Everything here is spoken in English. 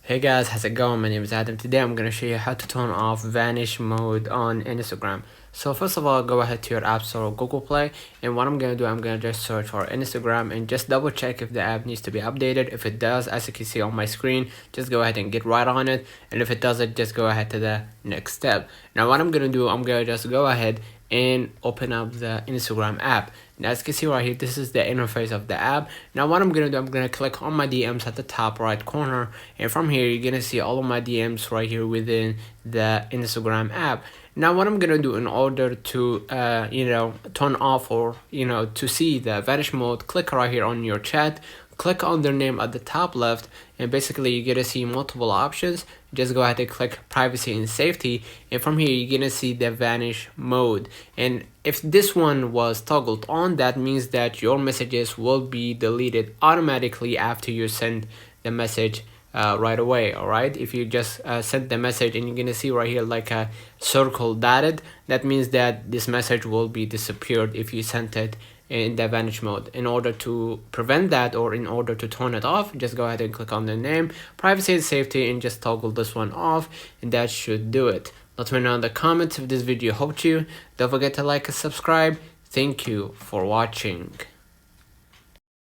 Hey guys, how's it going? My name is Adam. Today I'm going to show you how to turn off vanish mode on Instagram. So first of all, go ahead to your App Store or Google Play, and what I'm going to do, I'm going to just search for Instagram and just double check if the app needs to be updated. If it does, as you can see on my screen, just go ahead and get right on it, and if it doesn't, just go ahead to the next step. Now what I'm going to do, I'm going to just go ahead and open up the Instagram app. Now as you can see right here, this is the interface of the app. Now what I'm gonna do, I'm gonna click on my DMs at the top right corner, and from here you're gonna see all of my DMs right here within the Instagram app. Now what I'm gonna do in order to turn off or to see the vanish mode, click right here on your chat, click on their name at the top left, and basically you're gonna see multiple options. Just go ahead and click privacy and safety, and from here you're gonna see the vanish mode. And if this one was toggled on, that means that your messages will be deleted automatically after you send the message right away. All right, if you just sent the message and you're gonna see right here like a circle dotted, that means that this message will be disappeared if you sent it in the vanish mode. In order to prevent that, or in order to turn it off, just go ahead and click on the name, privacy and safety, and just toggle this one off, and that should do it. Let me know in the comments if this video helped you. Don't forget to like and subscribe. Thank you for watching.